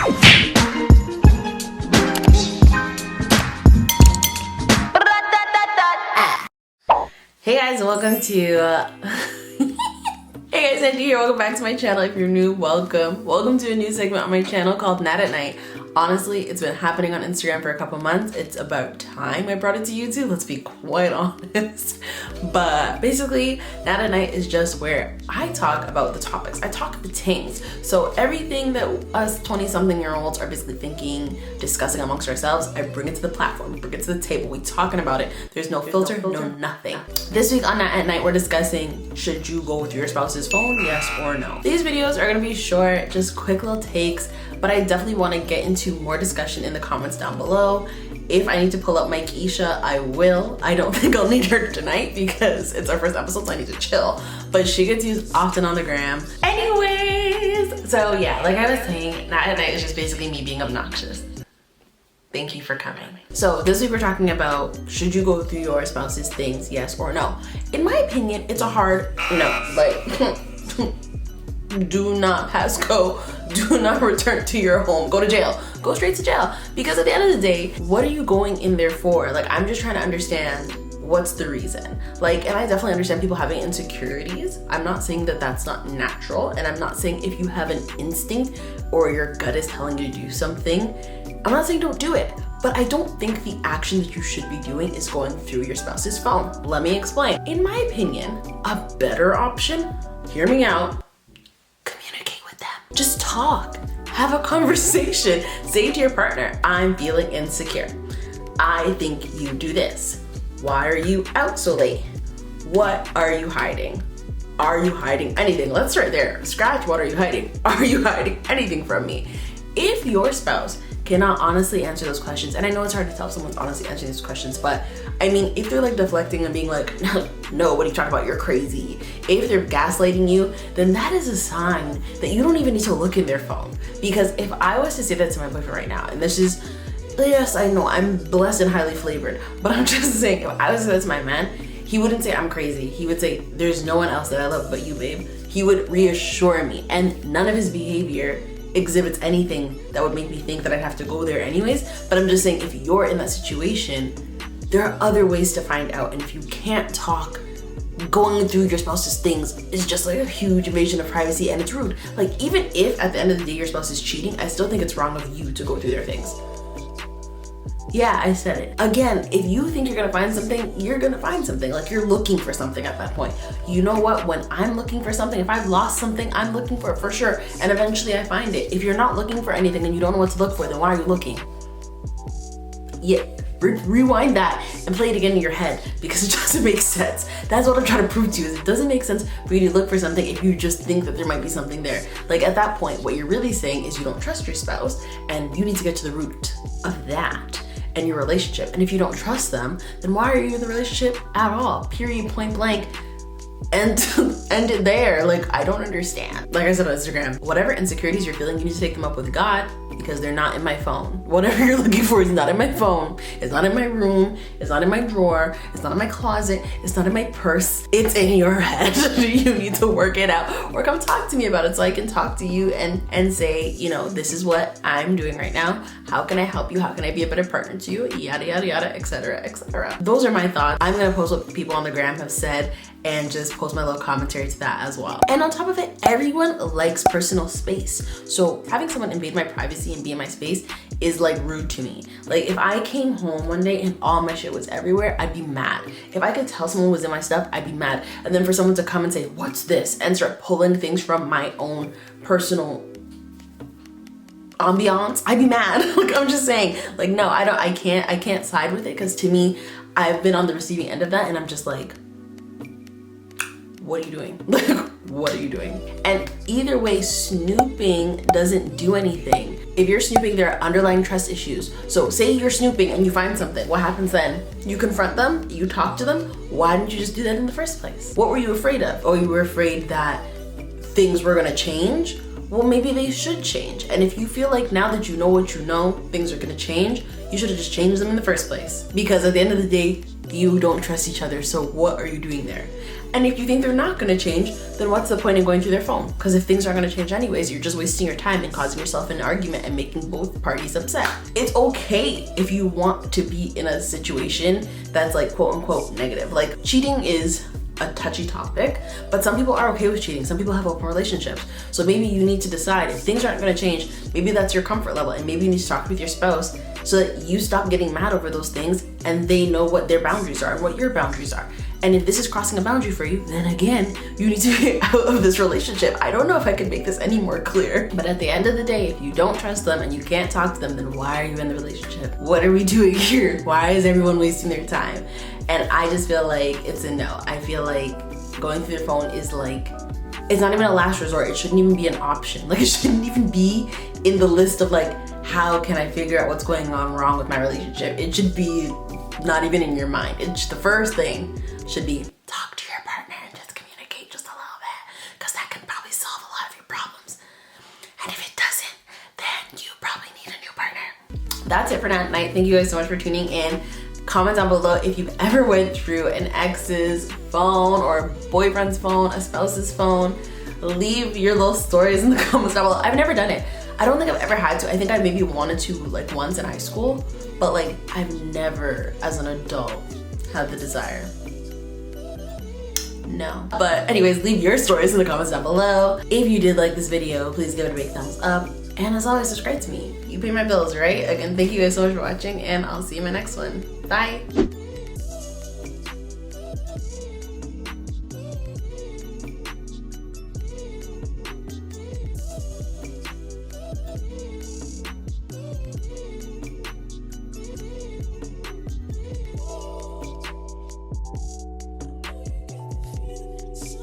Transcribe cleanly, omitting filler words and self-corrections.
Hey guys, welcome to hey guys, Angie here. Welcome back to my channel. If you're new, welcome to a new segment on my channel called Natt Night. Honestly, it's been happening on Instagram for a couple months. It's about time I brought it to YouTube, let's be quite honest. But basically, Natt Night is just where I talk about the topics. I talk the things. So everything that us 20-something-year-olds are basically thinking, discussing amongst ourselves, I bring it to the platform, bring it to the table. We talking about it. There's no filter, no nothing. This week on Natt Night, we're discussing, should you go with your spouse's phone, yes or no? These videos are gonna be short, just quick little takes, but I definitely want to get into more discussion in the comments down below. If I need to pull up my Keisha, I will. I don't think I'll need her tonight because it's our first episode, so I need to chill. But she gets used often on the gram. Anyways, so yeah, like I was saying, Natt Night is just basically me being obnoxious. Thank you for coming. So this week we're talking about, should you go through your spouse's things, yes or no? In my opinion, it's a hard no. Like, do not pass go, do not return to your home, go to jail, go straight to jail. Because at the end of the day, what are you going in there for? Like, I'm just trying to understand what's the reason. Like, and I definitely understand people having insecurities. I'm not saying that that's not natural, and I'm not saying if you have an instinct or your gut is telling you to do something, I'm not saying don't do it. But I don't think the action that you should be doing is going through your spouse's phone. Let me explain. In my opinion, a better option, hear me out, just talk, have a conversation. Say to your partner, I'm feeling insecure. I think you do this. Why are you out so late? What are you hiding? Are you hiding anything? Let's start there. Scratch, what are you hiding? Are you hiding anything from me? If your spouse cannot honestly answer those questions, and I know it's hard to tell if someone's honestly answering these questions, but I mean, if they're like deflecting and being like, no, what are you talking about? You're crazy. If they're gaslighting you, then that is a sign that you don't even need to look in their phone. Because if I was to say that to my boyfriend right now, and this is, yes, I know I'm blessed and highly flavored, but I'm just saying, if I was to say that to my man, he wouldn't say I'm crazy. He would say, there's no one else that I love but you, babe. He would reassure me, and none of his behavior exhibits anything that would make me think that I'd have to go there anyways. But I'm just saying, if you're in that situation, there are other ways to find out. And if you can't talk, going through your spouse's things is just like a huge invasion of privacy, and it's rude. Like, even if at the end of the day your spouse is cheating, I still think it's wrong of you to go through their things. Yeah, I said it. Again, if you think you're gonna find something, you're gonna find something. Like, you're looking for something at that point. You know what? When I'm looking for something, if I've lost something, I'm looking for it for sure. And eventually I find it. If you're not looking for anything and you don't know what to look for, then why are you looking? Yeah, rewind that and play it again in your head, because it doesn't make sense. That's what I'm trying to prove to you, is it doesn't make sense for you to look for something if you just think that there might be something there. Like, at that point, what you're really saying is you don't trust your spouse, and you need to get to the root of that and your relationship. And if you don't trust them, then why are you in the relationship at all? Period, point blank. And end it there. Like, I don't understand. Like I said on Instagram, whatever insecurities you're feeling, you need to take them up with God, because they're not in my phone. Whatever you're looking for is not in my phone. It's not in my room. It's not in my drawer. It's not in my closet. It's not in my purse. It's in your head. You need to work it out, or come talk to me about it so I can talk to you and say, you know, this is what I'm doing right now. How can I help you? How can I be a better partner to you? Yada, yada, yada, etc., etc. Those are my thoughts. I'm gonna post what people on the gram have said and just post my little commentary to that as well. And on top of it, everyone likes personal space. So having someone invade my privacy and be in my space is like rude to me. Like, if I came home one day and all my shit was everywhere, I'd be mad. If I could tell someone was in my stuff, I'd be mad. And then for someone to come and say, what's this? And start pulling things from my own personal ambiance, I'd be mad. Like, I'm just saying, like, no, I can't side with it, because to me, I've been on the receiving end of that, and I'm just like, what are you doing? Like, what are you doing? And either way, snooping doesn't do anything. If you're snooping, there are underlying trust issues. So say you're snooping and you find something, what happens then? You confront them, you talk to them. Why didn't you just do that in the first place? What were you afraid of? Oh, you were afraid that things were gonna change? Well, maybe they should change. And if you feel like now that you know what you know, things are gonna change, you should have just changed them in the first place. Because at the end of the day, you don't trust each other, so what are you doing there? And if you think they're not gonna change, then what's the point in going through their phone? Because if things aren't gonna change anyways, you're just wasting your time and causing yourself an argument and making both parties upset. It's okay if you want to be in a situation that's like quote unquote negative. Like cheating is a touchy topic, but some people are okay with cheating. Some people have open relationships. So maybe you need to decide if things aren't gonna change, maybe that's your comfort level, and maybe you need to talk with your spouse so that you stop getting mad over those things and they know what their boundaries are and what your boundaries are. And if this is crossing a boundary for you, then again, you need to get out of this relationship. I don't know if I can make this any more clear, but at the end of the day, if you don't trust them and you can't talk to them, then why are you in the relationship? What are we doing here? Why is everyone wasting their time? And I just feel like it's a no. I feel like going through their phone is like, it's not even a last resort. It shouldn't even be an option. Like it shouldn't even be in the list of like, how can I figure out what's going on wrong with my relationship? It should be not even in your mind. It's the first thing should be talk to your partner and just communicate just a little bit, because that can probably solve a lot of your problems. And if it doesn't, then you probably need a new partner. That's it for Natt Night. Thank you guys so much for tuning in. Comment down below if you've ever went through an ex's phone or boyfriend's phone, a spouse's phone. Leave your little stories in the comments down below. I've never done it. I don't think I've ever had to. I think I maybe wanted to like once in high school, but like I've never as an adult had the desire. No. But anyways, leave your stories in the comments down below. If you did like this video, please give it a big thumbs up. And as always, subscribe to me. You pay my bills, right? Again, thank you guys so much for watching, and I'll see you in my next one. Bye.